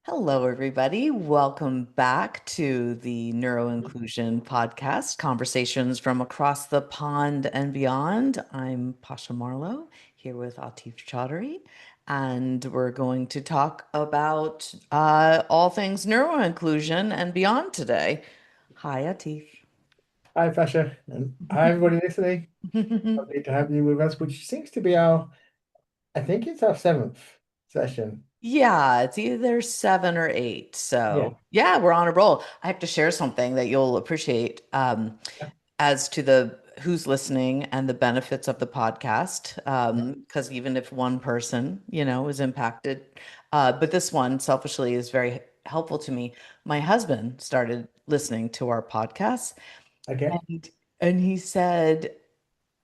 Hello, everybody. Welcome back to the Neuroinclusion podcast, conversations from across the pond and beyond. I'm Pasha Marlowe here with Atif Chaudhary, and we're going to talk about all things neuroinclusion and beyond today. Hi, Atif. Hi, Pasha, and hi, everybody listening. Lovely to have you with us, which seems to be I think it's our seventh session. Yeah, it's either seven or eight. Yeah. So, yeah, we're on a roll. I have to share something that you'll appreciate. As to the who's listening and the benefits of the podcast. Because even if one person, is impacted, but this one selfishly is very helpful to me. My husband started listening to our podcast Okay. and he said,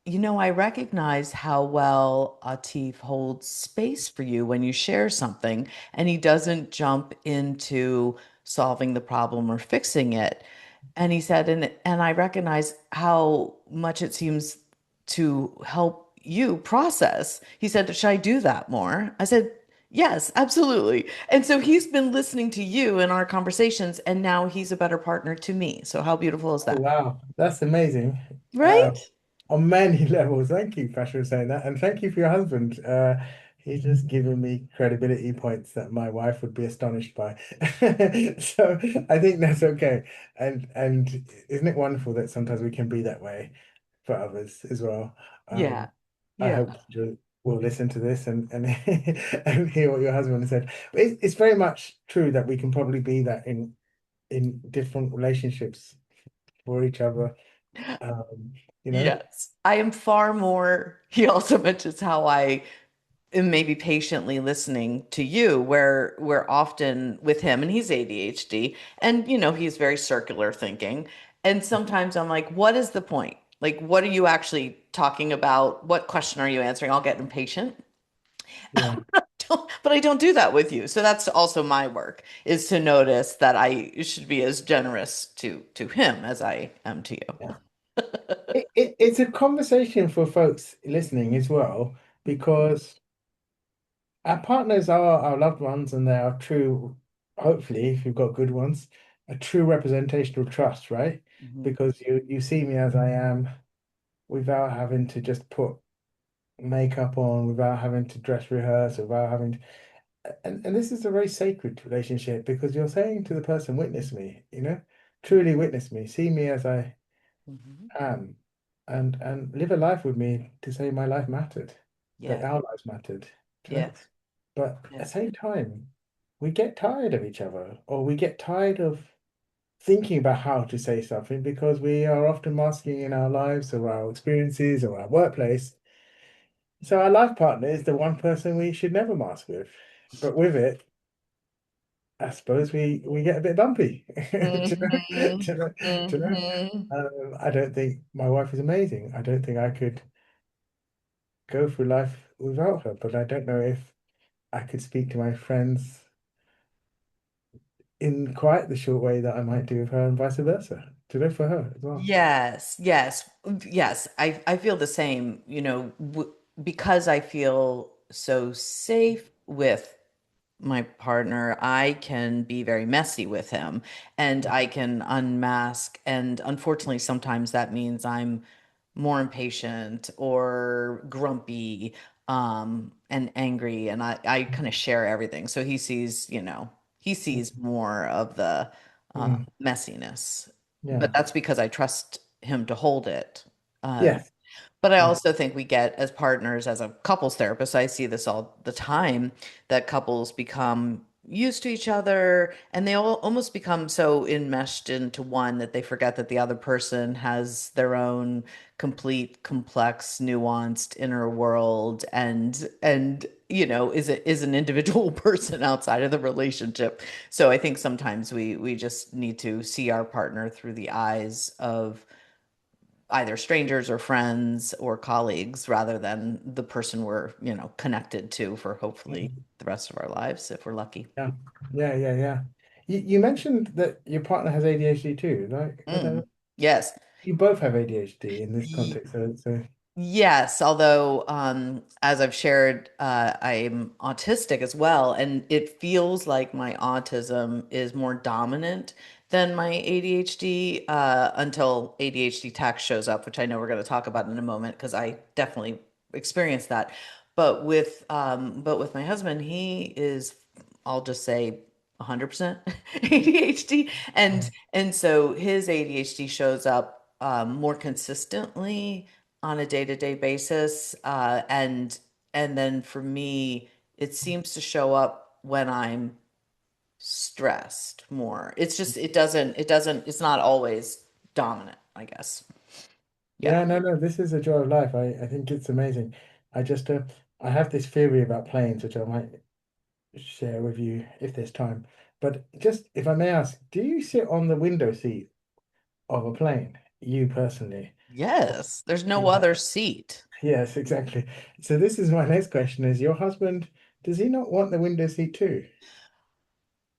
I recognize how well Atif holds space for you when you share something, and he doesn't jump into solving the problem or fixing it. And he said, and I recognize how much it seems to help you process. He said, should I do that more? I said, yes, absolutely. And so he's been listening to you in our conversations, and now he's a better partner to me. So how beautiful is Oh, that? wow. That's amazing. Right? On many levels. Thank you, Pasha, for saying that. And thank you for your husband. He's just given me credibility points that my wife would be astonished by. So I think that's okay. And isn't it wonderful that sometimes we can be that way for others as well? Yeah. Um, I Yeah. hope you will listen to this and and hear what your husband said. But it's very much true that we can probably be that in different relationships for each other. Um, you know? Yes. I am far more, he also mentions how I am maybe patiently listening to you, where we're often with him, and he's ADHD, and he's very circular thinking. And sometimes I'm like, what is the point? Like, what are you actually talking about? What question are you answering? I'll get impatient. Yeah. But I don't do that with you. So that's also my work, is to notice that I should be as generous to him as I am to Yeah. you. It's a conversation for folks listening as well, because our partners are our loved ones and they are true, hopefully, if you've got good ones, a true representation of trust, right? Mhm. Because you see me as I am without having to just put makeup on, without having to dress rehearse, without having and this is a very sacred relationship because you're saying to the person, witness me, truly witness me, see me as I Mhm. and live a life with me to say my life mattered, that Yes, our lives mattered, you know? yes, But at the yes. same time, we get tired of each other, or we get tired of thinking about how to say something because we are often masking in our lives or our experiences or our workplace. So our life partner is the one person we should never mask with. But with it, I suppose we get a bit bumpy. Do you know? Hmm. Do you know? Do you know? Hmm. I don't think my wife is amazing. I don't think I could go through life without her, but I don't know if I could speak to my friends in quite the short way that I might do with her and vice versa. To live for her as well. Yes, yes, yes. I feel the same, w because I feel so safe with my partner, I can be very messy with him and I can unmask. And unfortunately, sometimes that means I'm more impatient or grumpy, and angry. And I kind of share everything. So he sees, he sees more of the Mm, messiness. But yeah. that's because I trust him to hold it. Yes. But I Yeah. also think we get, as partners, as a couples therapist, I see this all the time, that couples become used to each other and they all almost become so enmeshed into one that they forget that the other person has their own complete, complex, nuanced inner world and is an individual person outside of the relationship. So I think sometimes we just need to see our partner through the eyes of either strangers or friends or colleagues rather than the person we're, connected to for hopefully Mm, the rest of our lives if we're lucky. yeah. Yeah. Yeah. Yeah. You mentioned that your partner has ADHD too, right? Mm. Yes. You both have ADHD in this Ye- context, so. Yes, although as I've shared, I'm autistic as well, and it feels like my autism is more dominant than my ADHD until ADHD tech shows up, which I know we're going to talk about in a moment because I definitely experienced that. But with my husband, he is, I'll just say, 100% ADHD, and Mm. and so his ADHD shows up more consistently on a day-to-day basis. And then for me, it seems to show up when I'm stressed more. It's just it's not always dominant, I guess. Yeah. Yeah, no, no, this is a joy of life. I think it's amazing. I just I have this theory about planes, which I might share with you if there's time. But just if I may ask, do you sit on the window seat of a plane, you personally? Or Yes. There's no you other seat. Yes, exactly. So this is my next question is your husband, does he not want the window seat too?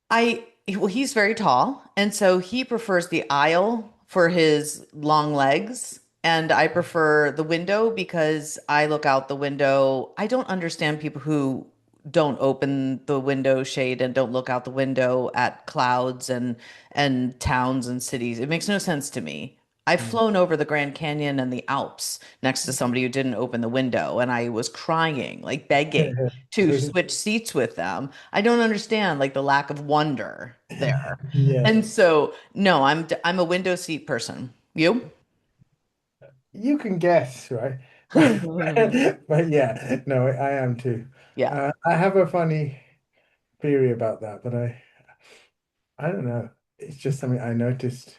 Well, he's very tall, and so he prefers the aisle for his long legs. And I prefer the window because I look out the window. I don't understand people who don't open the window shade and don't look out the window at clouds and towns and cities. It makes no sense to me. I've Mm. flown over the Grand Canyon and the Alps next to somebody who didn't open the window, and I was crying, like begging to Really? switch seats with them. I don't understand like the lack of wonder there. Yes. And so, no, I'm a window seat person. You? You can guess, right? But yeah, no, I am too. Yeah. I have a funny theory about that, but I don't know. It's just something I noticed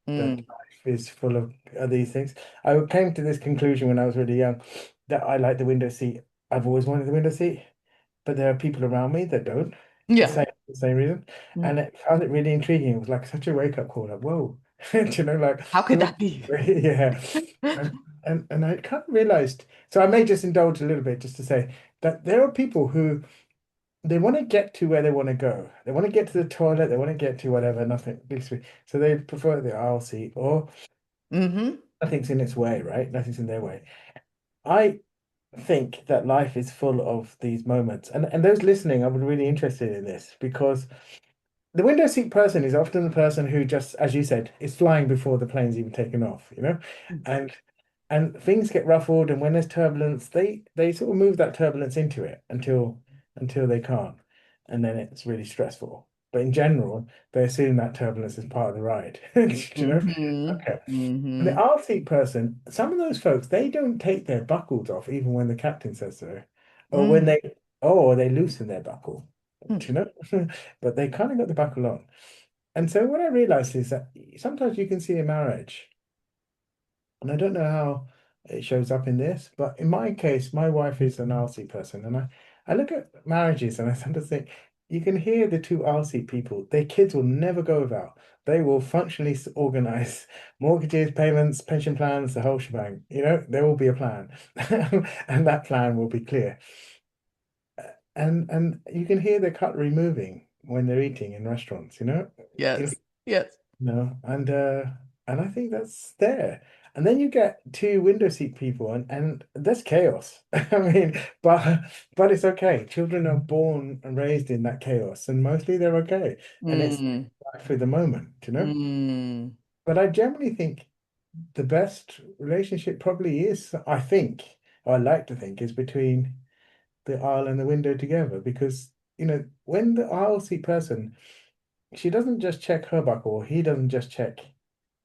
that Mm. life is full of these things. I came to this conclusion when I was really young that I like the window seat. I've always wanted the window seat, but there are people around me that don't. The Yeah. same reason. Mm. And I found it really intriguing. It was like such a wake-up call, like, whoa. Do you know, like How could who that be? yeah. And I kind of realized, so I may just indulge a little bit just to say that there are people who they want to get to where they want to go. They want to get to the toilet, they want to get to whatever, nothing big sweet. So they prefer the aisle seat or Mm-hmm. nothing's in its way, right? Nothing's in their way. I think that life is full of these moments. And those listening, I would really interested in this because the window seat person is often the person who just, as you said, is flying before the plane's even taken off, you know? And and things get ruffled, and when there's turbulence, they sort of move that turbulence into it until they can't. And then it's really stressful. But in general, they assume that turbulence is part of the ride. Do you know? Mm-hmm. Okay. And the Mm-hmm. aisle seat person, some of those folks, they don't take their buckles off even when the captain says so. Or when Mm-hmm. they loosen their buckle. Do you know? But they kind of got the buckle on. And so what I realized is that sometimes you can see a marriage, and I don't know how it shows up in this, but in my case, my wife is an aisle seat person, and I look at marriages and I tend to think you can hear the two aisle seat people, their kids will never go without. They will functionally organize mortgages, payments, pension plans, the whole shebang. You know, there will be a plan, and that plan will be clear. And you can hear the cutlery moving when they're eating in restaurants, you know? You Yes. Yes. know, and I think that's there. And then you get two window seat people and that's chaos. I mean, but it's okay. Children are born and raised in that chaos, and mostly they're okay. And it's Mm. life for the moment, you know? Mm. But I generally think the best relationship probably is, I think, or I like to think, is between the aisle and the window together because when the aisle seat person she doesn't just check her buckle, he doesn't just check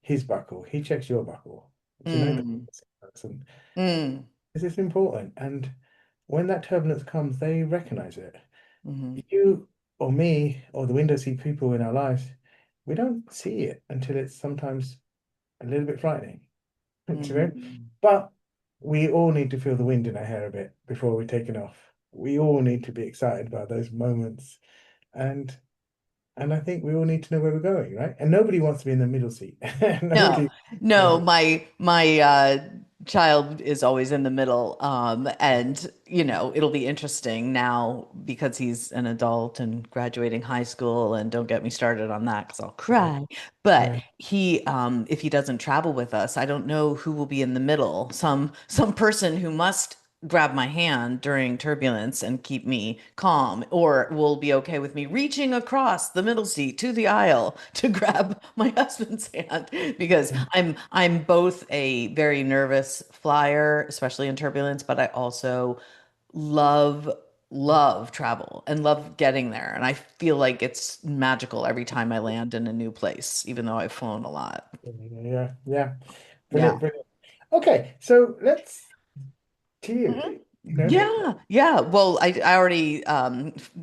his buckle, he checks your buckle. Do you know the Mm. person? Mm. This is important, and when that turbulence comes they recognize it. Mm-hmm. You or me or the window seat people in our lives, we don't see it until it's sometimes a little bit frightening. Do you know? Mm. But we all need to feel the wind in our hair a bit before we're taking off. We all need to be excited about those moments. And And I think we all need to know where we're going, right? And nobody wants to be in the middle seat. No, Nobody. no, Yeah. my child is always in the middle. And it'll be interesting now because he's an adult and graduating high school, and don't get me started on that because I'll cry. But Yeah. if he doesn't travel with us, I don't know who will be in the middle. Some person who must grab my hand during turbulence and keep me calm, or will be okay with me reaching across the middle seat to the aisle to grab my husband's hand because I'm both a very nervous flyer, especially in turbulence, but I also love love travel and love getting there. And I feel like it's magical every time I land in a new place, even though I've flown a lot. Yeah. Yeah. Yeah. Brilliant. Brilliant. Okay. So let's to Mhm. you. Yeah, yeah. Well, I already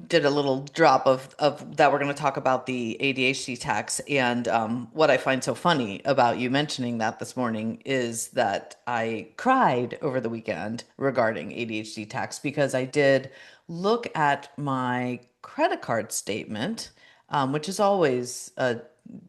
did a little drop of that. We're going to talk about the ADHD tax, and what I find so funny about you mentioning that this morning is that I cried over the weekend regarding ADHD tax because I did look at my credit card statement, which is always a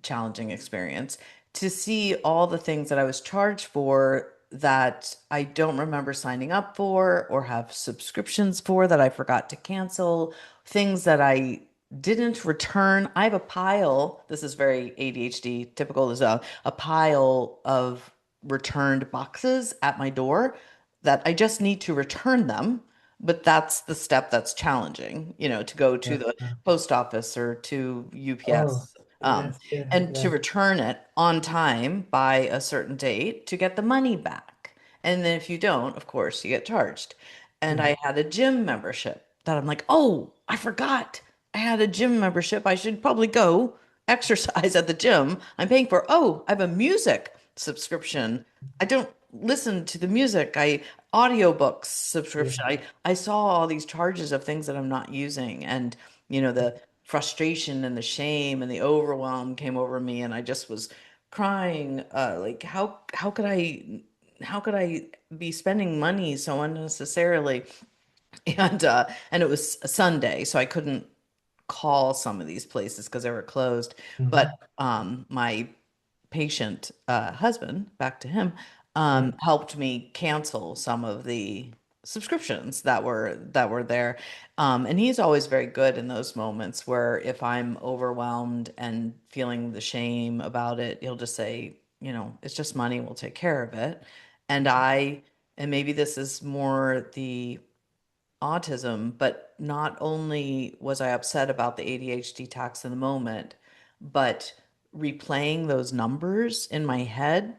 challenging experience, to see all the things that I was charged for that I don't remember signing up for or have subscriptions for that I forgot to cancel, things that I didn't return. I have a pile, this is very ADHD typical as well, a pile of returned boxes at my door that I just need to return them. But that's the step that's challenging, to go to Yeah. the post office or to Oh, UPS, yes. Yeah. and to Yeah. return it on time by a certain date to get the money back. And then if you don't, of course, you get charged. And Mm. I had a gym membership that I'm like, oh, I forgot. I had a gym membership. I should probably go exercise at the gym. I'm paying for, oh, I have a music subscription. I don't listen to the music. I audiobooks Yeah. subscription. I saw all these charges of things that I'm not using. And, the frustration and the shame and the overwhelm came over me, and I just was crying, like how could I be spending money so unnecessarily? And it was a Sunday, so I couldn't call some of these places because they were closed. But Hmm. my patient husband, back to him, Yeah. helped me cancel some of the subscriptions that were there. And he's always very good in those moments where if I'm overwhelmed and feeling the shame about it, he'll just say, it's just money, we'll take care of it. And maybe this is more the autism, but not only was I upset about the ADHD tax in the moment, but replaying those numbers in my head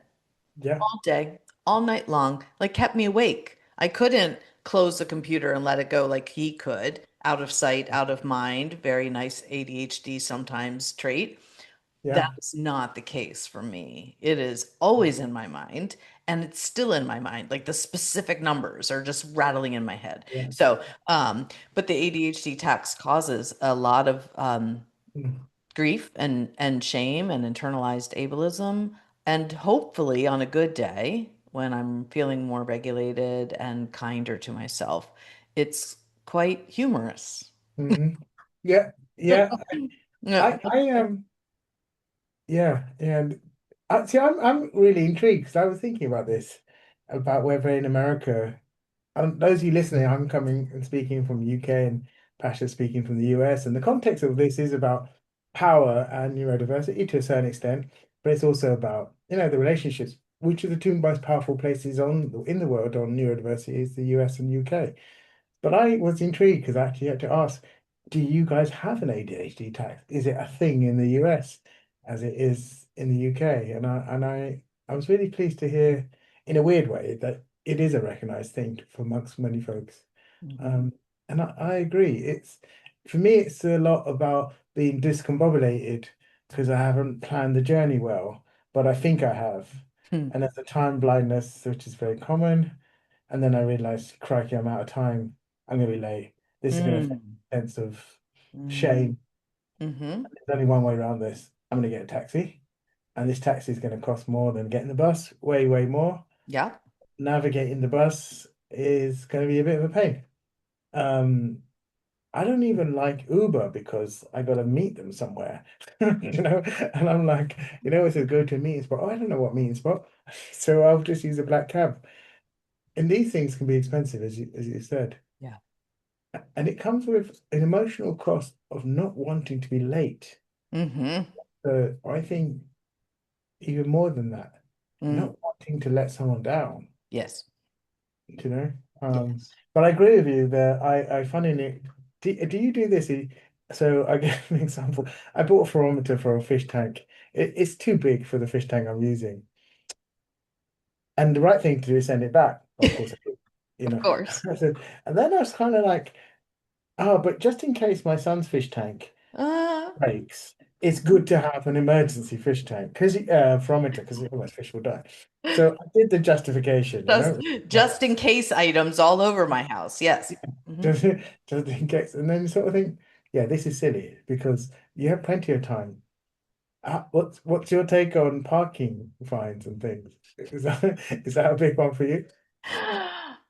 Yeah. all day, all night long, like kept me awake. I couldn't close the computer and let it go like he could, out of sight, out of mind. Very nice ADHD sometimes trait. Yeah. That's not the case for me. It is always in my mind, and it's still in my mind. Like the specific numbers are just rattling in my head. Yeah. So, but the ADHD tax causes a lot of Mm. grief and shame and internalized ableism. And hopefully, on a good day, when I'm feeling more regulated and kinder to myself, it's quite humorous. Hmm. Yeah. Yeah. Yeah. I am. Yeah. And see, I'm really intrigued because I was thinking about this, about whether in America. Those of you listening, I'm coming and speaking from the UK and Pasha speaking from the US. And the context of this is about power and neurodiversity to a certain extent, but it's also about, the relationships, which are the two most powerful places in the world on neurodiversity is the US and UK. But I was intrigued because I actually had to ask, do you guys have an ADHD tax? Is it a thing in the US as it is in the UK? And I was really pleased to hear, in a weird way, that it is a recognized thing for amongst many folks. Mhm. Um, and I agree. It's for me, it's a lot about being discombobulated because I haven't planned the journey well, but I think I have. Hmm. And there's a time blindness, which is very common. And then I realized, crikey, I'm out of time. I'm gonna be late. This is gonna affect Mm. the sense of Mm. shame. Hmm. There's only one way around this. I'm gonna get a taxi, and this taxi is gonna cost more than getting the bus, way, way more. Yeah. Navigating the bus is gonna be a bit of a pain. Um, I don't even like Uber because I got to meet them somewhere, And I'm like, it's a go to meeting spot. Oh, I don't know what meeting spot, so I'll just use a black cab. And these things can be expensive, as you said, Yeah. and it comes with an emotional cost of not wanting to be late. Mm-hmm. So I think even more than that, Mm. not wanting to let someone down, Yes. you know. Yes. But I agree with you that I find it. Do you do this? So I give an example. I bought a thermometer for a fish tank. It's too big for the fish tank I'm using. And the right thing to do is send it back. Of course, I did, you Of know. course. And then I was kind of like, oh, but just in case my son's fish tank Uh, breaks, it's good to have an emergency fish tank because thermometer because otherwise fish will die. So I did the justification, just just in case items all over my house. Yes. Hmm. just, just in case, and then sort of think, yeah, this is silly because you have plenty of time. What's your take on parking fines and things? Is that a big one for you?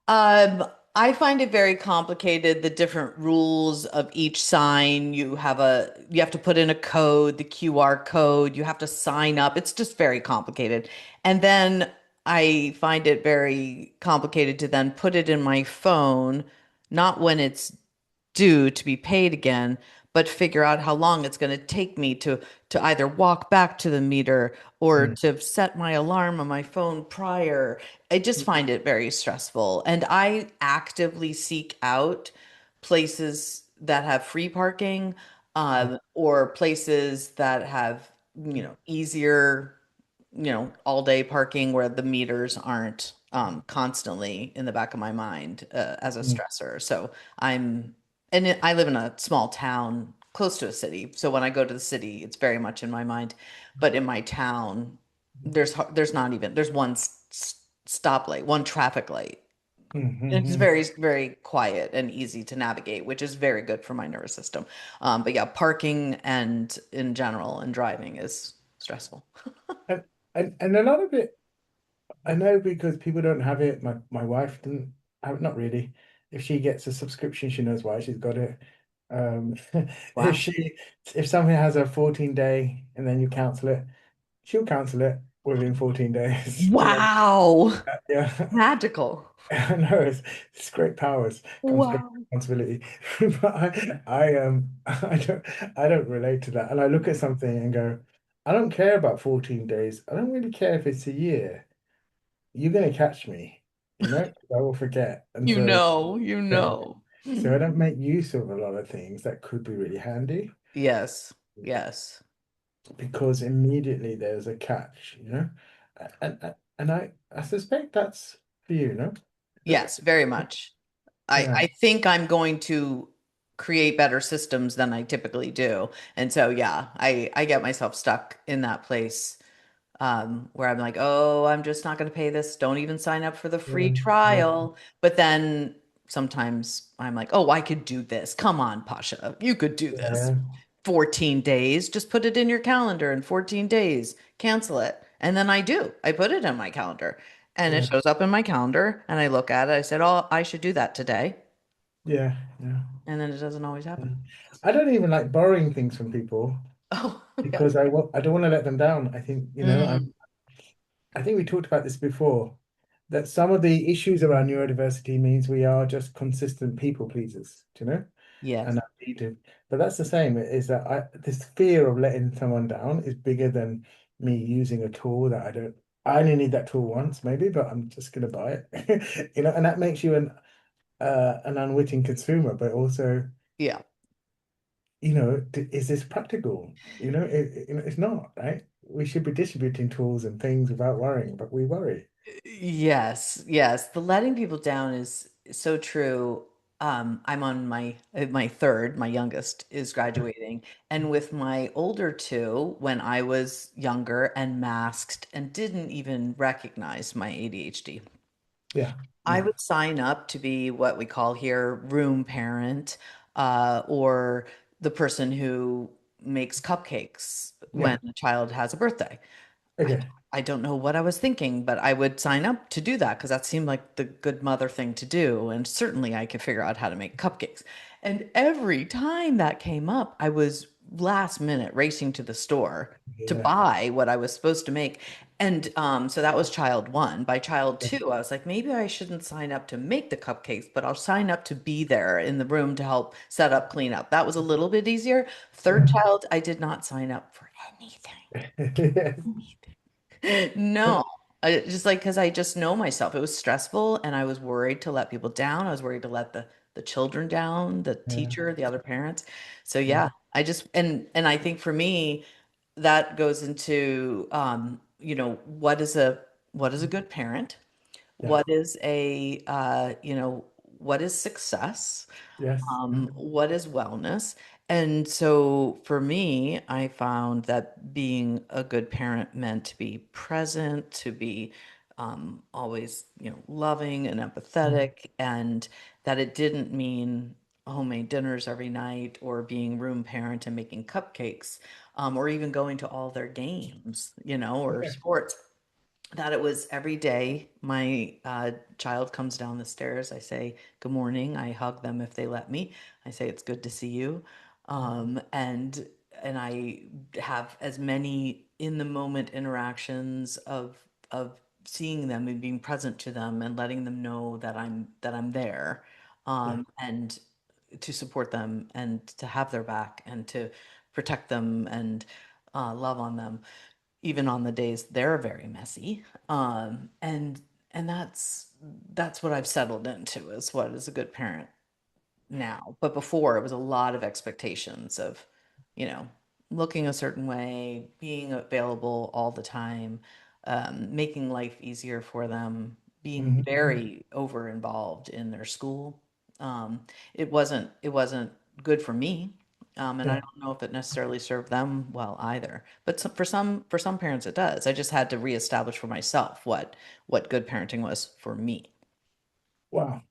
Um, I find it very complicated, the different rules of each sign. You have to put in a code, the QR code, you have to sign up. It's just very complicated. And then I find it very complicated to then put it in my phone, not when it's due to be paid again, but figure out how long it's going to take me to either walk back to the meter or Mm, to set my alarm on my phone prior. I just find it very stressful. And I actively seek out places that have free parking, mm, or places that have, easier, all day parking where the meters aren't constantly in the back of my mind as a mm, stressor. So I live in a small town close to a city. So when I go to the city, it's very much in my mind. But in my town, there's not even, there's one stoplight, one traffic light. mm, It's mm, very, very quiet and easy to navigate, which is very good for my nervous system. But yeah, parking and in general and driving is stressful. And, and a lot of it, I know because people don't have it. My wife didn't have it, not really. If she gets a subscription, she knows why she's got it. Um, if Wow. she if something has a 14-day and then you cancel it, she'll cancel it within 14 days. Wow. Yeah, Magical. I know it's great powers comes great Wow. responsibility. But I don't relate to that. And I look at something and go, I don't care about 14 days. I don't really care if it's a year. You're gonna catch me, I will forget. And You so know, you yeah. know. So I don't make use of a lot of things that could be really handy Yes. Yes. because immediately there's a catch. And I suspect that's for you. That- Yes, very much. I Yeah. think I'm going to create better systems than I typically do. And so yeah, I get myself stuck in that place where I'm like, oh, I'm just not going to pay this. Don't even sign up for the free Yeah. Yeah. trial. But then sometimes I'm like, oh, I could do this. Come on, Pasha, you could do this. Yeah. 14 days, just put it in your calendar in 14 days, cancel it. And then I do. I put it in my calendar and it Yeah. shows up in my calendar and I look at it. I said, oh, I should do that today. Yeah. Yeah. And then it doesn't always Yeah. happen. I don't even like borrowing things from people Oh, yeah. because I don't want to let them down. I think, Mm, I think we talked about this before, that some of the issues around neurodiversity means we are just consistent people pleasers, yes. And I need to, but that's the same, is that this fear of letting someone down is bigger than me using a tool that I only need that tool once, maybe, but I'm just gonna buy it. And that makes you an unwitting consumer, but also, Yeah. is this practical? It's not, right? We should be distributing tools and things without worrying, but we worry. Yes, yes. The letting people down is so true. I'm on my third, my youngest is graduating. And with my older two, when I was younger and masked and didn't even recognize my ADHD, Yeah, I yeah, would sign up to be what we call here room parent, or the person who makes cupcakes when yeah. a child has a birthday. I Okay. I don't know what I was thinking, but I would sign up to do that because that seemed like the good mother thing to do. And certainly I could figure out how to make cupcakes. And every time that came up, I was last minute racing to the store to Yeah. buy what I was supposed to make. And so that was child one. By child two, I was like, maybe I shouldn't sign up to make the cupcakes, but I'll sign up to be there in the room to help set up, clean up. That was a little bit easier. Third child, I did not sign up for anything. Yes. No, I just like because I just know myself. It was stressful, and I was worried to let people down. I was worried to let the children down, the Yeah. teacher, the other parents. So Yeah. yeah, I just and I think for me, that goes into what is a good parent? Yeah. What is a what is success? Yes. What is wellness? And so for me, I found that being a good parent meant to be present, to be always, loving and empathetic, and that it didn't mean homemade dinners every night or being room parent and making cupcakes, or even going to all their games, or Yeah. sports, that it was every day my child comes down the stairs. I say good morning. I hug them if they let me. I say it's good to see you, and I have as many in the moment interactions of seeing them and being present to them and letting them know that I'm there, Yeah. and to support them and to have their back and to protect them and love on them even on the days they're very messy. And that's what I've settled into is what is a good parent now. But before it was a lot of expectations of, you know, looking a certain way, being available all the time, making life easier for them, being Mhm. very over involved in their school. It wasn't good for me. And I Yeah. don't know if it necessarily served them well either. But for some parents it does. I just had to reestablish for myself what good parenting was for me. Wow.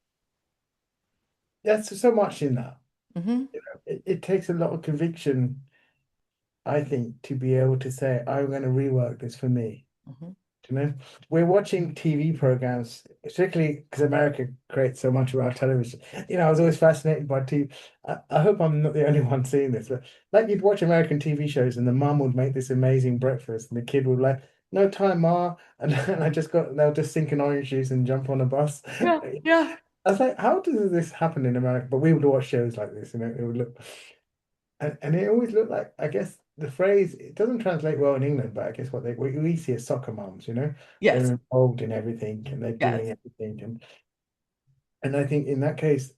There's so much in that. Hmm. It takes a lot of conviction, I think, to be able to say, I'm going to rework this for me. Hmm. You know, we're watching TV programs, particularly because America creates so much of our television. I was always fascinated by TV. I hope I'm not the only one seeing this, but like you'd watch American TV shows and the mum would make this amazing breakfast and the kid would like, no time, Ma. And they'll just sink an orange juice and jump on a bus. Yeah, I yeah. was like, how does this happen in America? But we would watch shows like this, it would look. And it always looked like, I guess the phrase, it doesn't translate well in England, but I guess what we see as soccer moms, they're Yes, involved in everything and they're doing yes, everything. And I think in that case,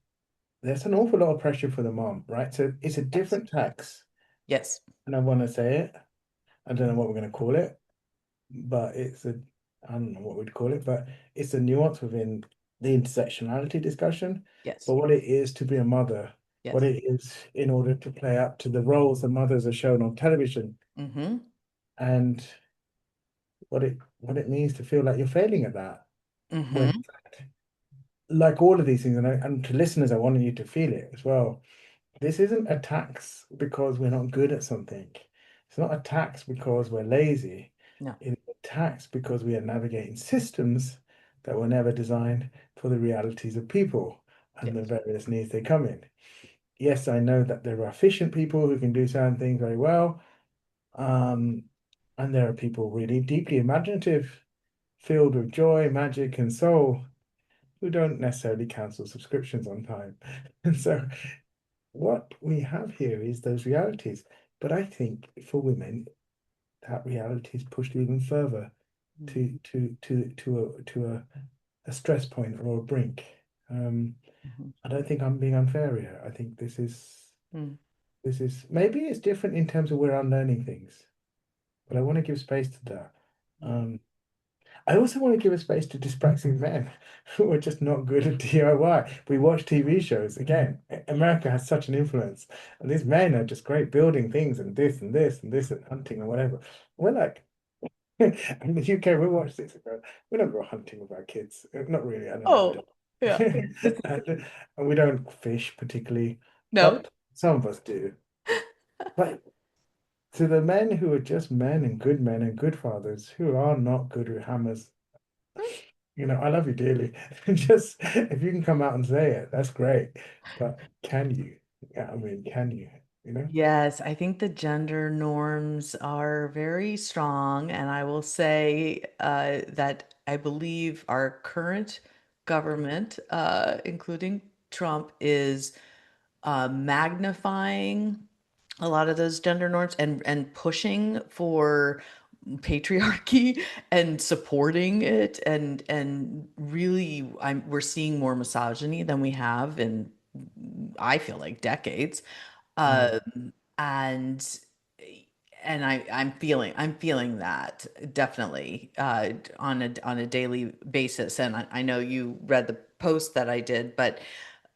there's an awful lot of pressure for the mom, right? So it's a yes, different tax. yes, And I want to say it. I don't know what we're going to call it, but I don't know what we'd call it, but it's a nuance within the intersectionality discussion. yes, But what it is to be a mother, what yes. it is in order to play up to the roles that mothers are shown on television, Mm-hmm. and what it means to feel like you're failing at that. When, Mm-hmm. like all of these things, and to listeners, I wanted you to feel it as well. This isn't a tax because we're not good at something. It's not a tax because we're lazy. No. It's a tax because we are navigating systems that were never designed for the realities of people and the Yes. various needs they come in. Yes, I know that there are efficient people who can do certain things very well. Um, and there are people really deeply imaginative, filled with joy, magic, and soul, who don't necessarily cancel subscriptions on time. And so, what we have here is those realities. But I think for women, that reality is pushed even further to a stress point or a brink. Um, Mm-hmm. I don't think I'm being unfair here. I think this is maybe it's different in terms of we're unlearning things, but I want to give space to that. Mm-hmm. Um, I also want to give a space to dyspraxic men who are just not good at DIY. We watch TV shows. Again, America has such an influence, and these men are just great building things and this and this and this and hunting and whatever. We're like, in the UK, we watch this and go, we don't go hunting with our kids. Not really. I don't know. We Oh, don't. yeah. And we don't fish particularly, No. but some of us do. But to the men who are just men and good fathers who are not good with hammers, I love you dearly. Just if you can come out and say it, that's great. But can you? Yeah, I mean, can you? You know? Yes, I think the gender norms are very strong, and I will say that I believe our current government, including Trump, is magnifying a lot of those gender norms and pushing for patriarchy and supporting it and really we're seeing more misogyny than we have in I feel like decades. Mm. And I'm feeling that definitely on a daily basis. And I know you read the post that I did, but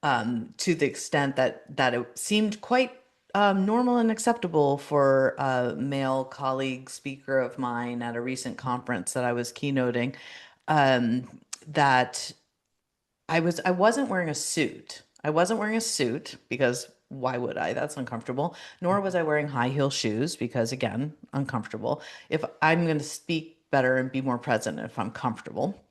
to the extent that it seemed quite normal and acceptable for a male colleague speaker of mine at a recent conference that I was keynoting, that I wasn't wearing a suit. I wasn't wearing a suit because why would I? That's uncomfortable. Nor was I wearing high heel shoes because again, uncomfortable. If I'm going to speak better and be more present if I'm comfortable.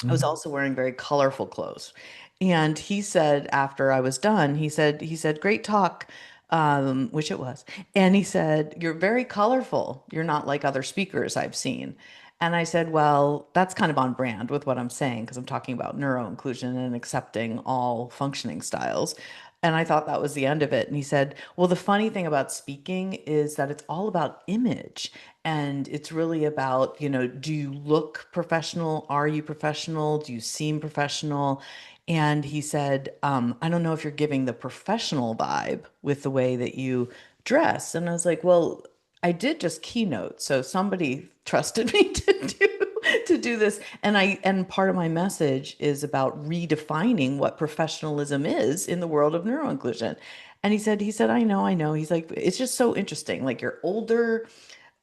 I was Mhm. also wearing very colorful clothes. And he said after I was done, he said, great talk, which it was. And he said, you're very colorful. You're not like other speakers I've seen. And I said, well, that's kind of on brand with what I'm saying because I'm talking about neuroinclusion and accepting all functioning styles. And I thought that was the end of it. And he said, well, the funny thing about speaking is that it's all about image. And it's really about, do you look professional? Are you professional? Do you seem professional? And he said, I don't know if you're giving the professional vibe with the way that you dress. And I was like, well, I did just keynote, so somebody trusted me to do this. And part of my message is about redefining what professionalism is in the world of neuroinclusion. And he said, I know. He's like, it's just so interesting. Like you're older,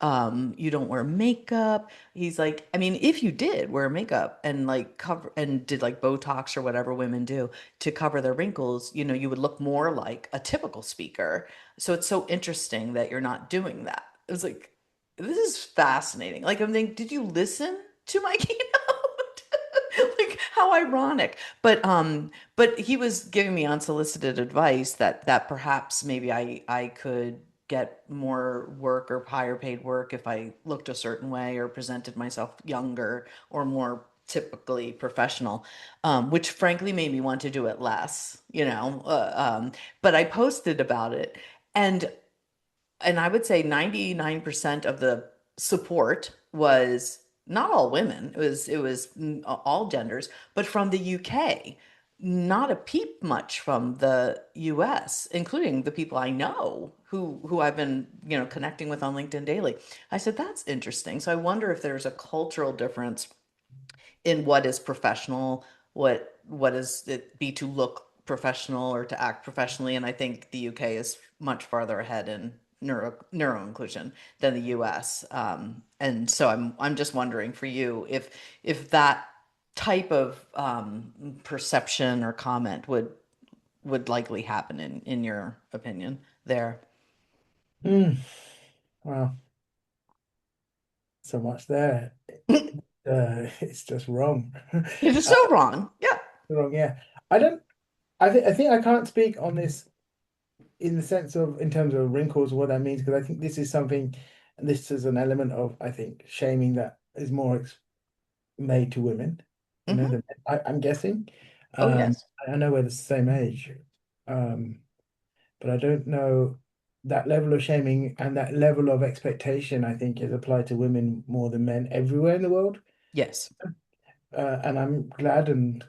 you don't wear makeup. He's like, I mean, if you did wear makeup and like cover and did like Botox or whatever women do to cover their wrinkles, you would look more like a typical speaker. So it's so interesting that you're not doing that. It was like, this is fascinating. Like I'm thinking, did you listen to my keynote? Like how ironic. But he was giving me unsolicited advice that perhaps maybe I could get more work or higher paid work if I looked a certain way or presented myself younger or more typically professional, which frankly made me want to do it less, but I posted about it and I would say 99% of the support was not all women. It was all genders, but from the UK. Not a peep much from the US, including the people I know who I've been, connecting with on LinkedIn daily. I said, that's interesting. So I wonder if there's a cultural difference in what is professional, what is it be to look professional or to act professionally. And I think the UK is much farther ahead in neuro inclusion than the US. And so I'm just wondering for you if that type of perception or comment would likely happen in your opinion there. Mm. Wow, so much there. It's just wrong. It is Uh, so wrong. Yeah. wrong, yeah. I don't. I think I can't speak on this in the sense of in terms of wrinkles or what that means because I think this is something. This is an element of I think shaming that is more made to women. Hmm. I'm guessing. Oh, Um, yes. I know we're the same age, um, but I don't know that level of shaming and that level of expectation. I think is applied to women more than men everywhere in the world. Yes. And I'm glad and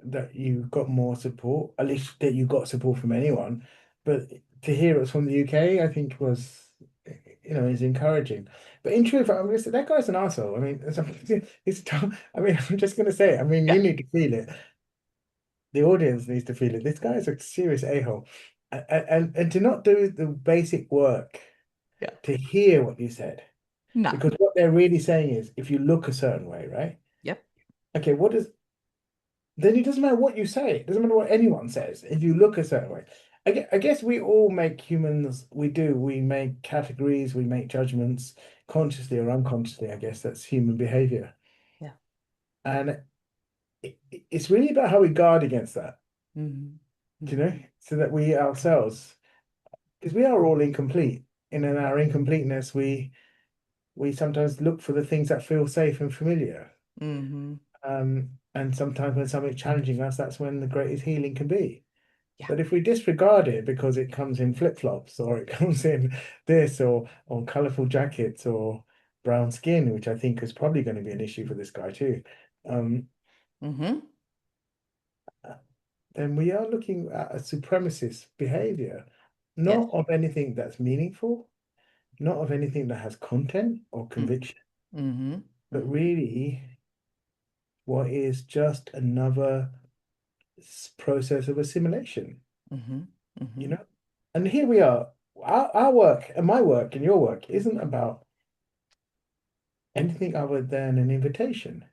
that you got more support, at least that you got support from anyone. But to hear it from the UK, I think was, is encouraging. But in truth, I'm gonna say that guy's an arsehole. I mean, I mean, I'm just gonna say it. I mean, Yeah. you need to feel it. The audience needs to feel it. This guy is a serious a-hole. And to not do the basic work Yeah. to hear what you said. None. Because what they're really saying is if you look a certain way, right? Yep. Okay, what does then it doesn't matter what you say. It doesn't matter what anyone says. If you look a certain way, I guess we all make humans. We do. We make categories. We make judgments consciously or unconsciously. I guess that's human behavior, Yeah. and it's really about how we guard against that. Hmm. Do you Hmm. know, so that we ourselves. because we are all incomplete. And in our incompleteness, we sometimes look for the things that feel safe and familiar. Mm-hmm. And sometimes when something's challenging us, that's when the greatest healing can be. Yeah. But if we disregard it because it comes in flip-flops or it comes in this or colorful jackets or brown skin, which I think is probably going to be an issue for this guy too, um, Mm-hmm. then we are looking at a supremacist behavior, Yes. not of anything that's meaningful, not of anything that has content or Mm-hmm. conviction, Mm-hmm. but Mm-hmm. really what is just another process of assimilation, Mm-hmm. you Mm-hmm. know? And here we are. Our work and my work and your work isn't about anything other than an invitation,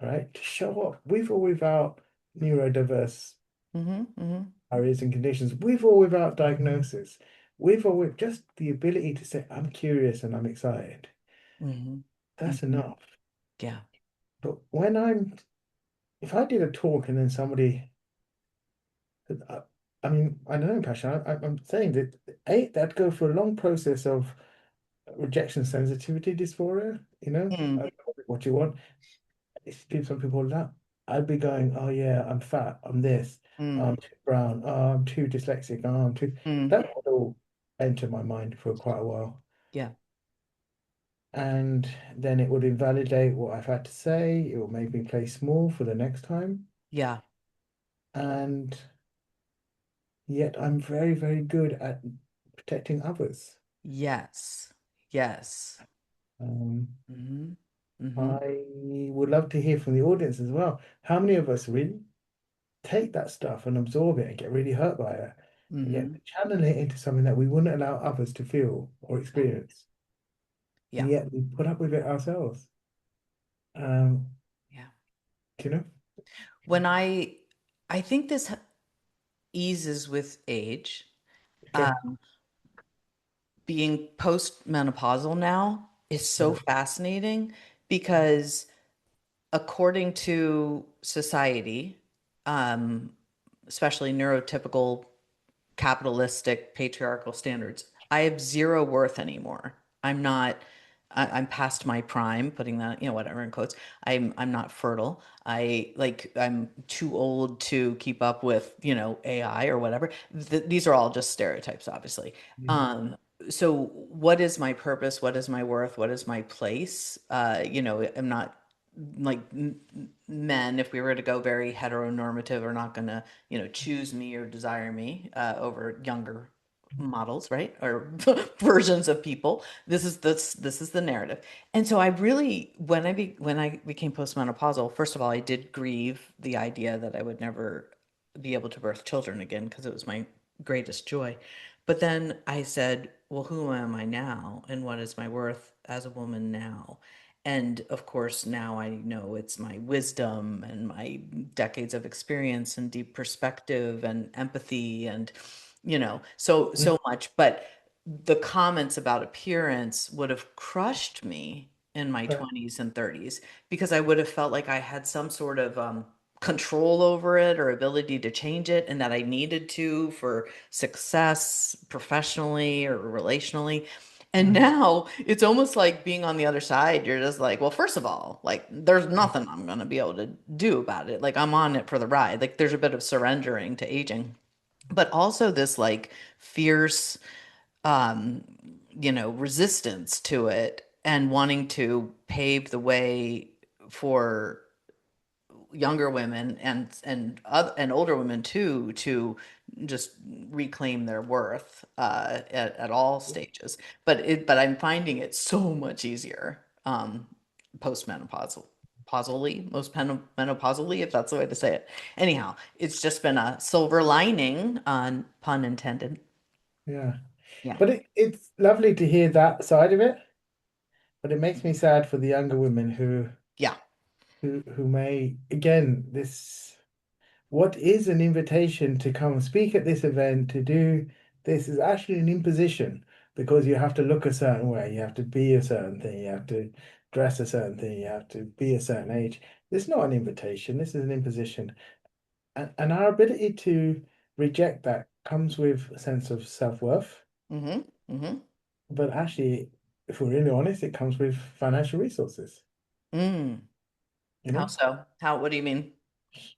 all right, to show up with or without neurodiverse Mm-hmm. Mm-hmm. areas and conditions, with or without diagnosis, with or with just the ability to say, I'm curious and I'm excited. Mm-hmm. That's Mm-hmm. enough. Yeah. But if I did a talk and then somebody, I, I mean, I don't know, Pasha, I'm saying that that'd go through a long process of rejection sensitivity dysphoria, Mm. call it what you want. If some people that, I'd be going, oh yeah, I'm fat, I'm this, Mm. I'm too brown, oh, I'm too dyslexic, oh, I'm too. Mm. That would all enter my mind for quite a while. Yeah. And then it would invalidate what I've had to say. It will make me play small for the next time. Yeah. And yet I'm very, very good at protecting others. Yes. Yes. Um, Mm-hmm. Mm-hmm. I would love to hear from the audience as well. How many of us really take that stuff and absorb it and get really hurt by it, and yet Mm-hmm. channel it into something that we wouldn't allow others to feel or Yeah. experience, and Yeah. yet we put up with it ourselves. Um, Yeah. do you know? When I think this eases with age. Okay. Being postmenopausal now is so Yeah. fascinating because according to society, um, especially neurotypical capitalistic patriarchal standards, I have zero worth anymore. I'm not, I'm past my prime, putting that, whatever in quotes. I'm not fertile. I'm too old to keep up with, AI or whatever. These are all just stereotypes, obviously. Mhm. Um, so what is my purpose? What is my worth? What is my place? I'm not like men, if we were to go very heteronormative, are not going to, choose me or desire me over younger models, right? Or versions of people. This is the narrative. And so I really, when I became postmenopausal, first of all, I did grieve the idea that I would never be able to birth children again because it was my greatest joy. But then I said, well, who am I now? And what is my worth as a woman now? And of course, now I know it's my wisdom and my decades of experience and deep perspective and empathy and, so much. But the comments about appearance would have crushed me in my Right. 20s and 30s because I would have felt like I had some sort of control over it or ability to change it and that I needed to for success professionally or relationally. And Mhm. now it's almost like being on the other side. You're just like, well, first of all, like there's nothing I'm going to be able to do about it. Like I'm on it for the ride. Like there's a bit of surrendering to aging, but also this like fierce, um, resistance to it and wanting to pave the way for younger women and older women too to just reclaim their worth at all stages. But I'm finding it so much easier postmenopausal pausally menopausally, if that's the way to say it. Anyhow, it's just been a silver lining, on pun intended. Yeah. Yeah. But it's lovely to hear that side of it, but it makes me sad for the younger women Yeah. who may, again, this what is an invitation to come speak at this event, to do this is actually an imposition because you have to look a certain way, you have to be a certain thing, you have to dress a certain thing, you have to be a certain age. This is not an invitation, this is an imposition. And our ability to reject that comes with a sense of self-worth. Mm-hmm. Mm-hmm. But actually, if we're really honest, it comes with financial resources, Mm. you How know? so? How, what do you mean?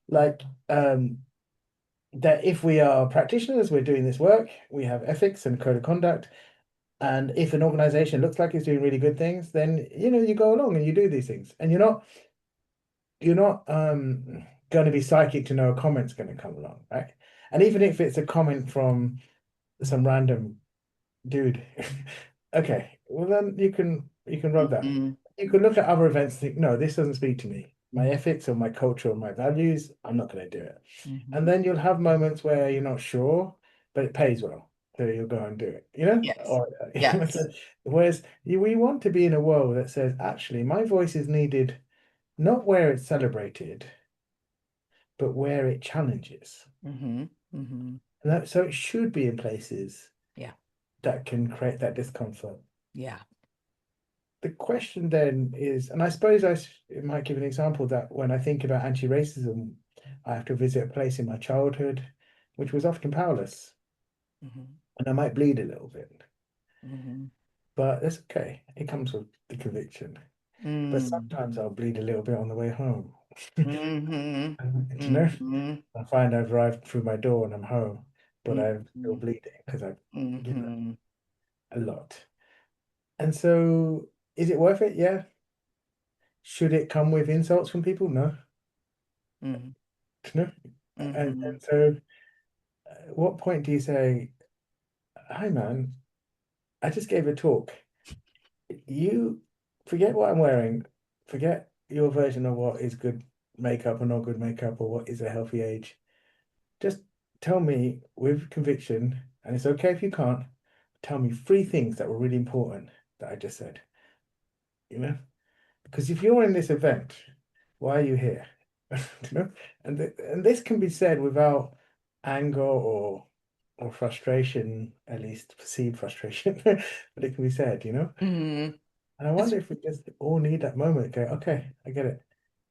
Like that if we are practitioners, we're doing this work, we have ethics and code of conduct. And if an organization looks like it's doing really good things, then you go along and you do these things. And you're not going to be psychic to know a comment's going to come along, right? And even if it's a comment from some random dude, okay, well then you can rub that. Mm-hmm. You can look at other events and think, no, this doesn't speak to me. My ethics or my culture or my values, I'm not going to do it. And Mm-hmm. then you'll have moments where you're not sure, but it pays well. So you'll go and do it, Yes. Or Yes. whereas we want to be in a world that says, actually, my voice is needed not where it's celebrated, but where it challenges. Mm-hmm. Mm-hmm. So it should be in places Yeah. that can create that discomfort. Yeah. The question then is, and I suppose it might give an example that when I think about anti-racism, I have to visit a place in my childhood, which was often powerless, Mm-hmm. and I might bleed a little bit, Mm-hmm. but that's okay. It comes with the conviction. But Mm-hmm. sometimes I'll bleed a little bit on the way home. Mm-hmm. Do you know? Mm-hmm. I find I've arrived through my door and I'm home, but I'm still Mm-hmm. bleeding because I've given Mm-hmm. a lot. And so, is it worth it? Yeah. Should it come with insults from people? No. No. Mm-hmm. And so, what point do you say, "Hi, man, I just gave a talk. You forget what I'm wearing. Forget your version of what is good makeup or not good makeup or what is a healthy age. Just tell me with conviction, and it's okay if you can't, tell me three things that were really important that I just said, you know? Because if you're in this event, why are you here? You know? And this can be said without anger or frustration, at least perceived frustration, but it can be said. Mm-hmm. And I wonder if we just all need that moment, go, okay, I get it.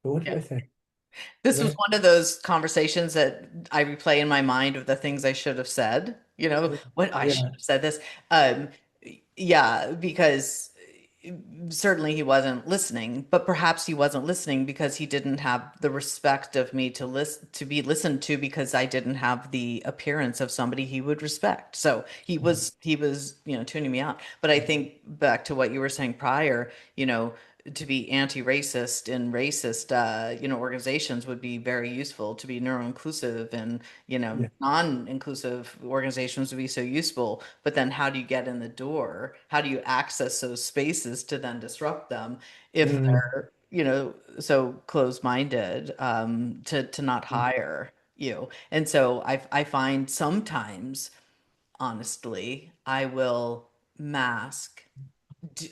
But what did I say? You This was know? one of those conversations that I replay in my mind of the things I should have said. What I should Yeah. have said this. Um, yeah, because certainly he wasn't listening, but perhaps he wasn't listening because he didn't have the respect of me to be listened to because I didn't have the appearance of somebody he would respect. So he was tuning me out. But I think back to what you were saying prior, to be anti-racist in racist organizations would be very useful. To be neuro-inclusive and Yeah. non-inclusive organizations would be so useful. But then how do you get in the door? How do you access those spaces to then disrupt them if Mm, they're so closed-minded to not hire you? And so I find sometimes, honestly, I will mask.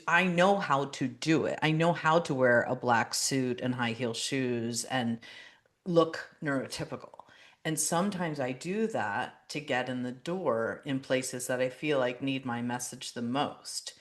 I know how to do it. I know how to wear a black suit and high heel shoes and look neurotypical. And sometimes I do that to get in the door in places that I feel like need my message the most.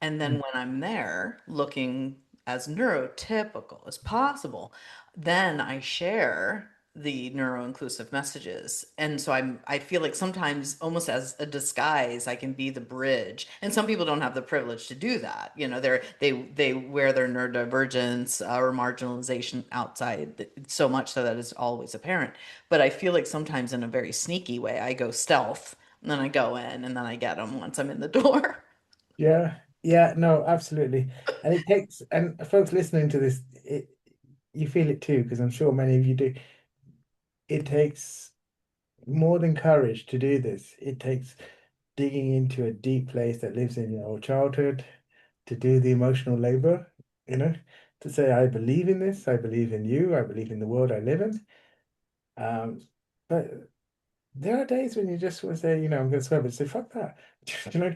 And then mm, when I'm there looking as neurotypical as possible, then I share the neuro-inclusive messages. And so I feel like sometimes almost as a disguise, I can be the bridge. And some people don't have the privilege to do that. They wear their neurodivergence or marginalization outside so much so that it's always apparent. But I feel like sometimes in a very sneaky way, I go stealth and then I go in and then I get them once I'm in the door. yeah. Yeah. No, absolutely. And it takes, and folks listening to this, you feel it too, because I'm sure many of you do. It takes more than courage to do this. It takes digging into a deep place that lives in your childhood to do the emotional labor, you know, to say, I believe in this, I believe in you, I believe in the world I live in. Um, but there are days when you just want to say, I'm going to swear, but say, fuck that.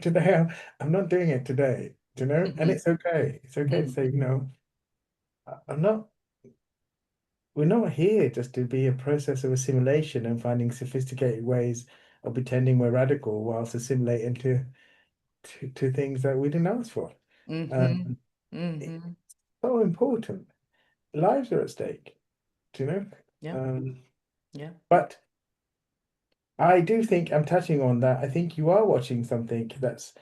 Today I'm not doing it today, and Mhm. it's okay. It's okay to Mhm. say, I'm not, we're not here just to be a process of assimilation and finding sophisticated ways of pretending we're radical whilst assimilating to things that we didn't ask for. Mhm. Um, it's Mhm. so important. Lives are at stake, do you know? Yeah. Um, Yeah. but I do think I'm touching on that. I think you are watching something that's,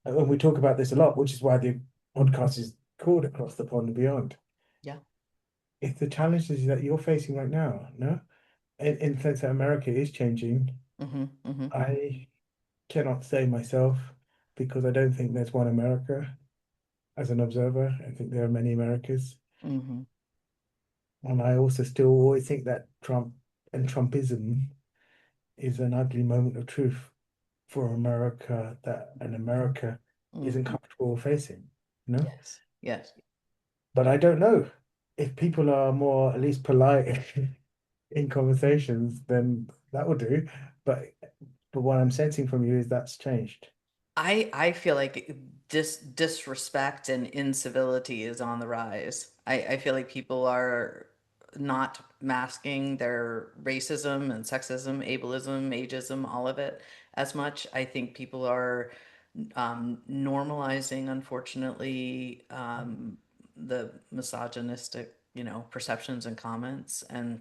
and we talk about this a lot, which is why the podcast is called Across the Pond and Beyond. Yeah. It's the challenges that you're facing right now, no? In the sense that America is changing. Hmm. Hmm. I cannot say myself because I don't think there's one America as an observer. I think there are many Americas. Hmm. And I also still always think that Trump and Trumpism is an ugly moment of truth for America that an America isn't Hmm. comfortable facing, you know? Yes. Yes. But I don't know if people are more at least polite in conversations, then that will do. But what I'm sensing from you is that's changed. I feel like disrespect and incivility is on the rise. I feel like people are not masking their racism and sexism, ableism, ageism, all of it as much. I think people are normalizing, unfortunately, the misogynistic, perceptions and comments, and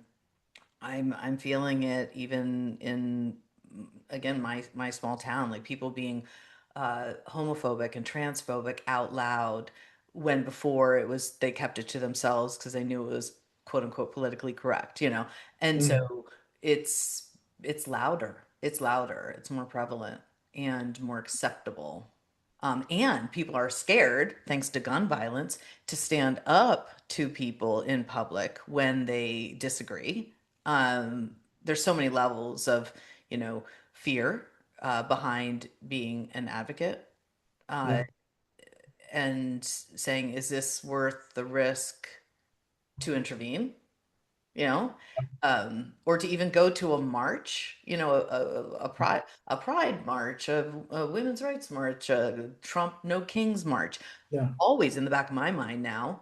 I'm feeling it even in, again, my small town, like people being homophobic and transphobic out loud, when before it was they kept it to themselves because they knew it was quote unquote politically correct. And Mm, so it's it's louder, it's more prevalent and more acceptable. And people are scared, thanks to gun violence, to stand up to people in public when they disagree. There's so many levels of, fear behind being an advocate, uh, yeah, and saying, is this worth the risk to intervene? You know, or to even go to a march, a pride march, a women's rights march, a Trump No Kings march. yeah. Always in the back of my mind now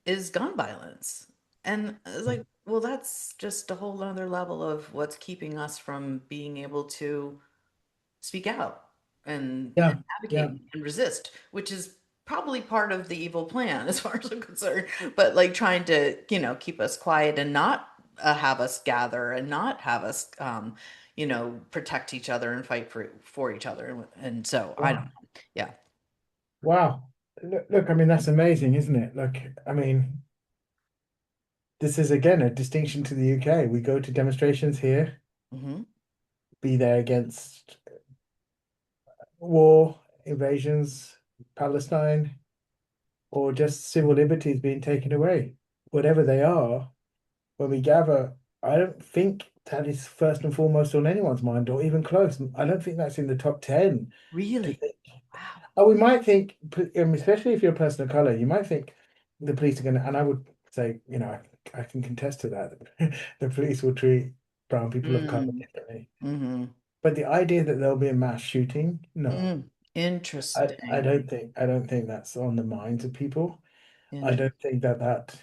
is gun violence. And it's like, well, that's just a whole other level of what's keeping us from being able to speak out and Yeah, yeah, advocate and resist, which is probably part of the evil plan as far as I'm concerned. But like trying to, keep us quiet and not have us gather and not have us, protect each other and fight for each other. And so I don't wow. know. Yeah. Wow. Look, I mean, that's amazing, isn't it? Look, I mean, this is again a distinction to the UK. We go to demonstrations here, Hmm. be there against war, invasions, Palestine, or just civil liberties being taken away. Whatever they are, when we gather, I don't think that is first and foremost on anyone's mind or even close. I don't think that's in the top 10 to Really? think. Wow. Oh, we might think, especially if you're a person of color, you might think the police are going to, and I would say, I can contest to that. The police will treat brown people of color Mm. differently. Hmm. But the idea that there'll be a mass shooting, no, Mm. I Interesting. don't think that's on the minds of people. I Interesting. don't think that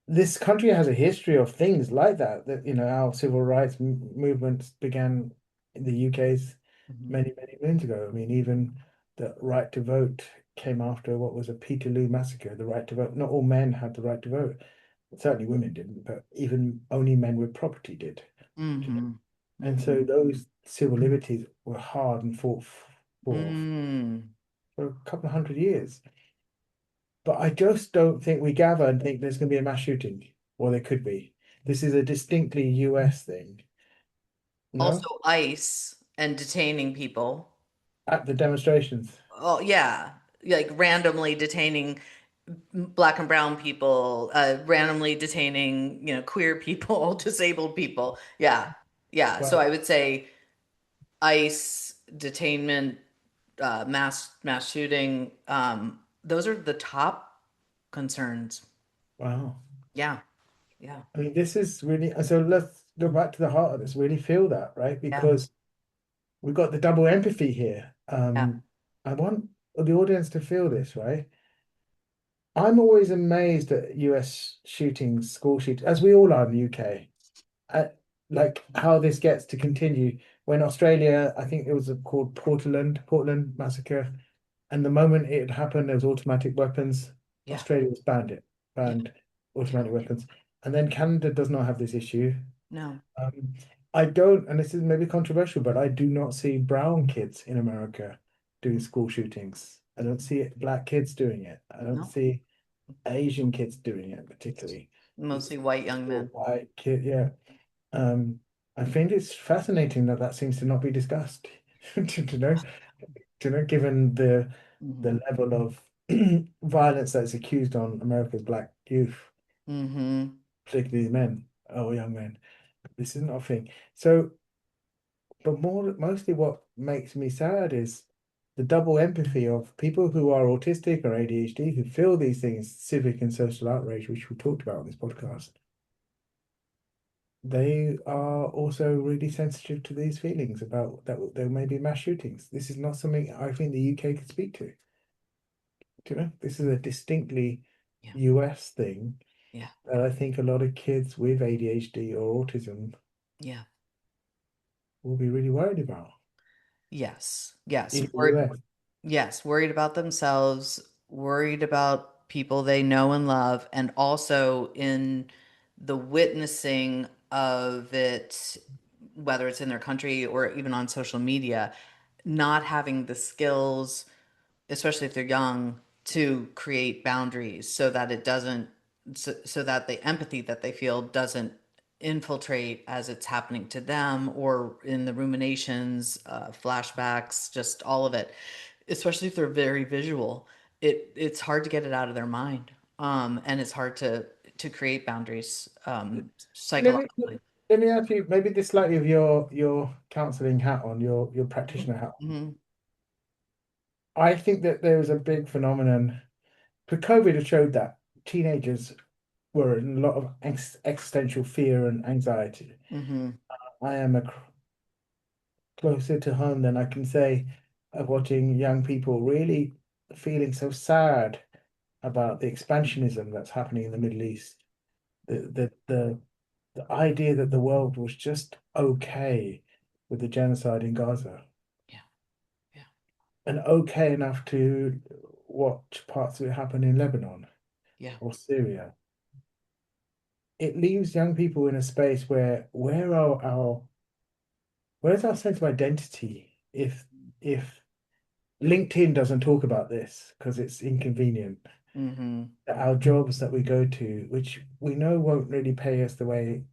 this country has a history of things like that. That our civil rights movements began in the UK's Hmm. many, many moons ago. I mean, even the right to vote came after what was a Peterloo massacre. The right to vote. Not all men had the right to vote. Certainly, women didn't, but even only men with property did. Hmm. And Hmm. so those civil liberties were hard and fought Mm. for a couple of hundred years. But I just don't think we gather and think there's going to be a mass shooting, or there could be. This is a distinctly US thing, Also, no? ICE and detaining people. At the demonstrations. Oh, yeah. Like randomly detaining black and brown people, randomly detaining, queer people, disabled people. Yeah. Yeah. So Right. I would say ICE, detainment, mass shooting, those are the top concerns. Wow. Yeah. Yeah. I mean, this is really, so let's go back to the heart of this, really feel that, right? Yeah. Because we've got the double empathy here. Yeah. I want the audience to feel this, right? I'm always amazed at US shootings, school shootings, as we all are in the UK. Like how this gets to continue. When Australia, I think it was called Portland massacre, and the moment it happened, there was automatic weapons. Yeah. Australia was Yeah. banned Yeah. automatic weapons, and then Canada does not have this issue. No. Um, I don't, and this is maybe controversial, but I do not see brown kids in America doing school shootings. I don't see black kids doing it. I don't No, see Asian kids doing it it's particularly. mostly It's white young all men. white kid, yeah. Um, I find it's fascinating that that seems to not be discussed. Given the Hmm. level of violence that's accused on America's black youth, Hmm. particularly men or young men. This is not a thing. So, but mostly what makes me sad is the double empathy of people who are autistic or ADHD who feel these things, civic and social outrage, which we talked about on this podcast. They are also really sensitive to these feelings about that there may be mass shootings. This is not something I think the UK could speak to. Do you know, this is a distinctly Yeah. US thing Yeah. that I think a lot of kids with ADHD or autism Yeah. will be really worried about Yes. Yes. in the US. Yes. Worried about themselves, worried about people they know and love, and also in the witnessing of it, whether it's in their country or even on social media, not having the skills, especially if they're young, to create boundaries so that it doesn't, so that the empathy that they feel doesn't infiltrate as it's happening to them or in the ruminations, flashbacks, just all of it. Especially if they're very visual, it's hard to get it out of their mind, and it's hard to create boundaries, Let me psychologically. let me ask you maybe this slightly of your counseling hat on, your practitioner hat on. Hmm. I think that there is a big phenomenon. For COVID has showed that teenagers were in a lot of existential fear and anxiety. Hmm. I am closer to home than I can say of watching young people really feeling so sad about the expansionism that's happening in the Middle East. The idea that the world was just okay with the genocide in Gaza Yeah. Yeah. and okay enough to watch parts of it happen in Lebanon Yeah. or Syria. It leaves young people in a space where's our sense of identity if LinkedIn doesn't talk about this because it's inconvenient. Hmm. Our jobs that we go to, which we know won't really pay us the way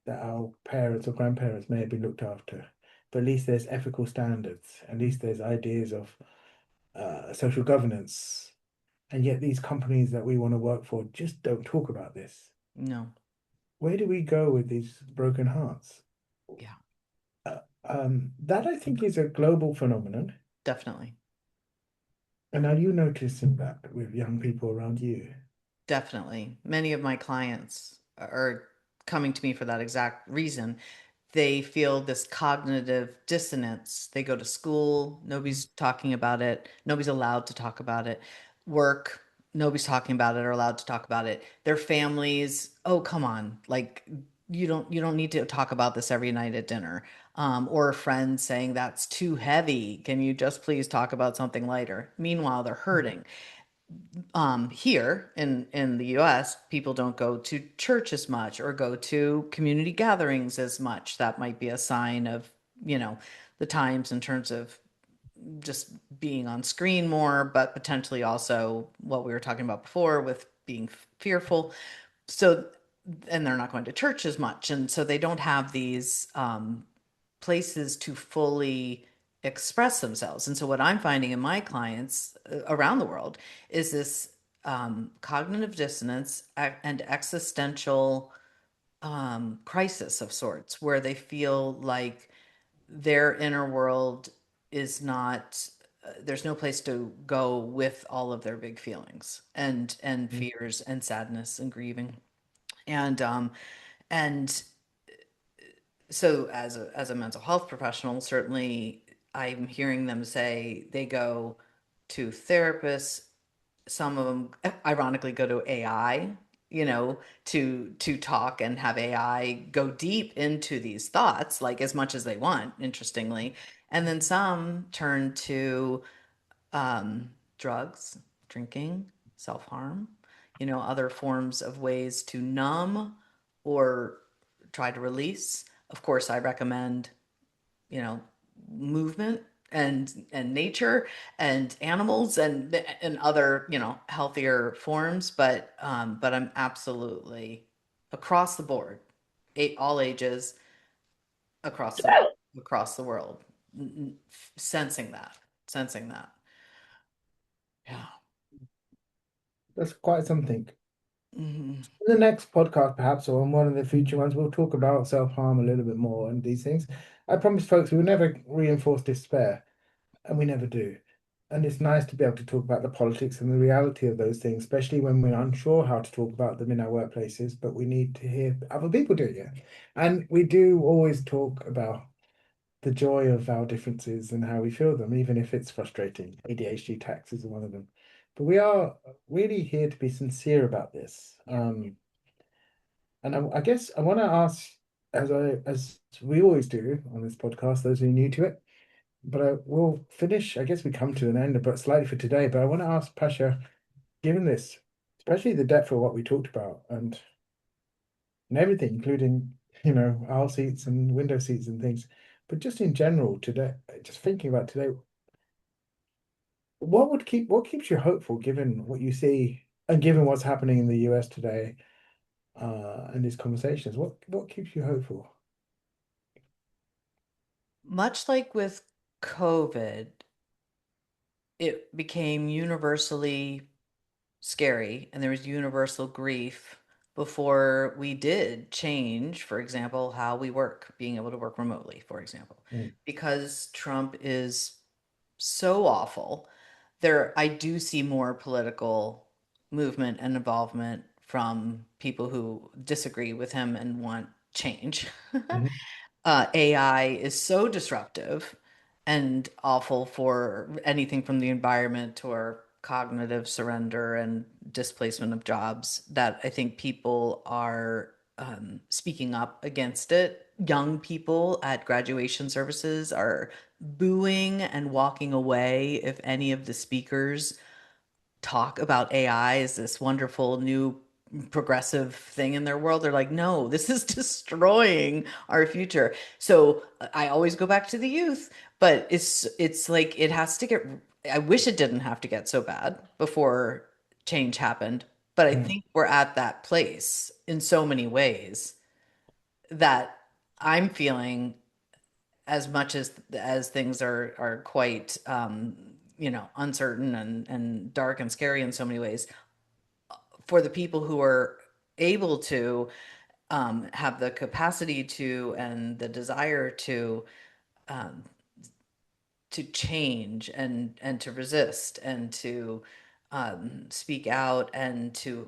that our parents or grandparents may have been looked after, but at least there's ethical standards, at least there's ideas of social governance. And yet these companies that we want to work for just don't talk about this. No. Where do we go with these broken hearts? Yeah. That I think is a global phenomenon. Definitely. And are you noticing that with young people around you? Definitely. Many of my clients are coming to me for that exact reason. They feel this cognitive dissonance. They go to school, nobody's talking about it, nobody's allowed to talk about it. Work, nobody's talking about it or allowed to talk about it. Their families, oh, come on. Like you don't need to talk about this every night at dinner. Or a friend saying that's too heavy. Can you just please talk about something lighter? Meanwhile, they're hurting. Here in the US, people don't go to church as much or go to community gatherings as much. That might be a sign of, you know, the times in terms of just being on screen more, but potentially also what we were talking about before with being fearful. So, and they're not going to church as much. And so they don't have these places to fully express themselves. And so, what I'm finding in my clients around the world is this cognitive dissonance and existential crisis of sorts, where they feel like their inner world is not. There's no place to go with all of their big feelings and Mm. fears and sadness and grieving and and so as a mental health professional, certainly I'm hearing them say they go to therapists. Some of them ironically go to AI, to talk and have AI go deep into these thoughts, like as much as they want, interestingly. And then some turn to drugs, drinking, self-harm, other forms of ways to numb or try to release. Of course, I recommend, you know, movement and nature and animals and other, healthier forms, but I'm absolutely across the board, all ages, across the across the world, sensing that, sensing that. Yeah. That's quite something. Hmm. In the next podcast, perhaps, or in one of the future ones, we'll talk about self-harm a little bit more and these things. I promise folks we will never reinforce despair, and we never do. And it's nice to be able to talk about the politics and the reality of those things, especially when we're unsure how to talk about them in our workplaces, but we need to hear other people do it. And we do always talk about the joy of our differences and how we feel them, even if it's frustrating. ADHD taxes are one of them. But we are really here to be sincere about this. And I guess I want to ask, as we always do on this podcast, those who are new to it, but I will finish. I guess we come to an end, but slightly for today. But I want to ask Pasha, given this, especially the depth of what we talked about and everything, including aisle seats and window seats and things, but just in general today, just thinking about today, what keeps you hopeful given what you see and given what's happening in the US today, and these conversations? What keeps you hopeful? Much like with COVID, it became universally scary and there was universal grief before we did change, for example, how we work, being able to work remotely, for example. Mm, Because Trump is so awful, there I do see more political movement and involvement from people who disagree with him and want change. mhm, AI is so disruptive and awful for anything from the environment to our cognitive surrender and displacement of jobs that I think people are speaking up against it. Young people at graduation services are booing and walking away if any of the speakers talk about AI as this wonderful new progressive thing in their world. They're like, no, this is destroying our future. So I always go back to the youth, but it's like it has to get, I wish it didn't have to get so bad before change happened. But I mm. think we're at that place in so many ways that I'm feeling, as much as things are quite uncertain and dark and scary in so many ways, for the people who are able to have the capacity to and the desire um, to change and to resist and to speak out and to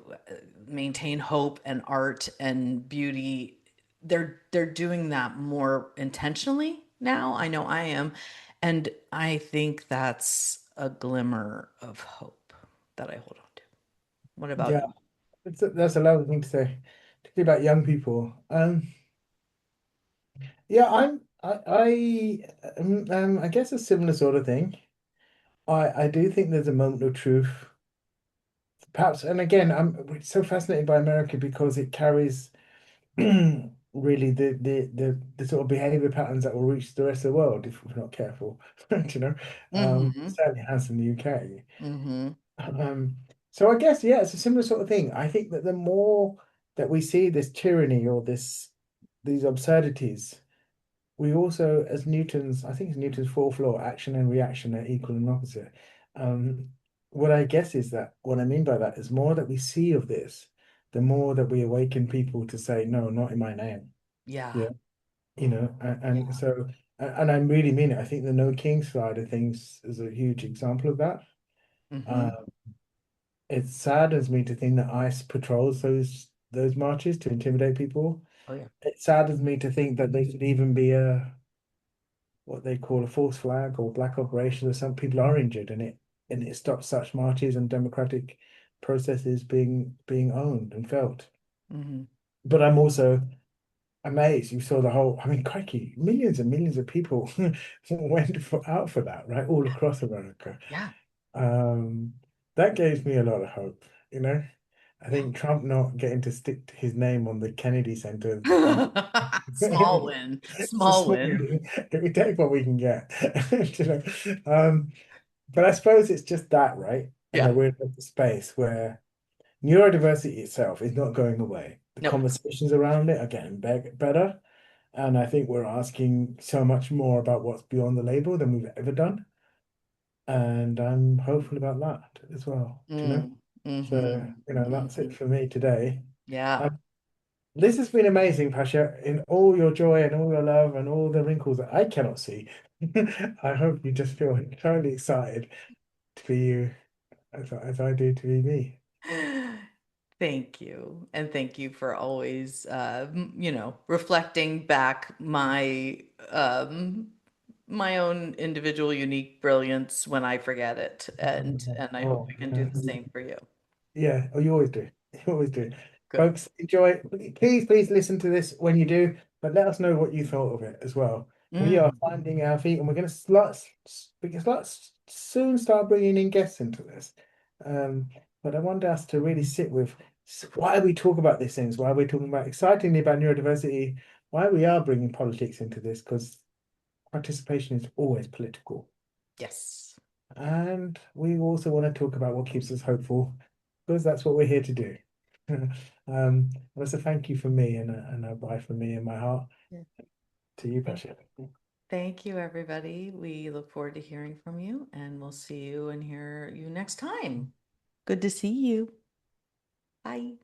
maintain hope and art and beauty. They're doing that more intentionally now. I know I am, and I think that's a glimmer of hope that I hold on to. What about Yeah, you? that's a lovely thing to say, particularly about young people. Yeah, I guess a similar sort of thing. I do think there's a moment of truth, perhaps. And again, I'm so fascinated by America because it carries really the sort of behavior patterns that will reach the rest of the world if we're not careful. You know, Mm-hmm. certainly has in the UK. Mm-hmm. Um, so I guess yeah, it's a similar sort of thing. I think that the more that we see this tyranny or these absurdities, we also, as Newton's, I think it's Newton's fourth law, action and reaction are equal and opposite. Um, what I guess is that what I mean by that is more that we see of this, the more that we awaken people to say, no, not in my name. Yeah. Yeah. And Yeah. so, and I really mean it. I think the No King side of things is a huge example of that. Mm-hmm. Uh, it saddens me to think that ICE patrols those marches to intimidate people. Oh yeah. It saddens me to think that they could even be a what they call a false flag or black operation, or some people are injured, and it stops such marches and democratic processes being owned and felt. Mm-hmm. But I'm also amazed you saw the whole, I mean, crikey, millions and millions of people out for that, right? All across America. Yeah. Um, that gave me a lot of hope, you know? I think Trump not getting to stick to his name on the Kennedy Center is Small win, it's a small small, win. we take what we can get. You know? But I suppose it's just that, right? And Yeah. that we're at the space where neurodiversity itself is not going away. The Nope. conversations around it are getting better. And I think we're asking so much more about what's beyond the label than we've ever done. And I'm hopeful about that as well, do you know? Mm, So, mm-hmm, that's it mm-hmm. for me today. Yeah. Um, this has been amazing, Pasha, in all your joy and all your love and all the wrinkles that I cannot see. I hope you just feel entirely excited to be you as I do to be me. Thank you. And thank you for always, reflecting back my own individual unique brilliance when I forget it. And I hope Oh, I can do the same for you. yeah, oh, you always do. You always do. Good. Folks, enjoy. Please listen to this when you do, but let us know what you thought of it as well. We are Mm, finding our feet and we're going to soon start bringing in guests into this. Um, but I want us to really sit with why we talk about these things, why we're talking about excitingly about neurodiversity, why we are bringing politics into this, because participation is always political. yes. And we also want to talk about what keeps us hopeful, because that's what we're here to do. That's a thank you from me and a bye from me and my heart Yeah. to you, Thank Pasha. thank you, everybody. We look forward to hearing from you, and we'll see you and hear you next time. Good to see you. Bye.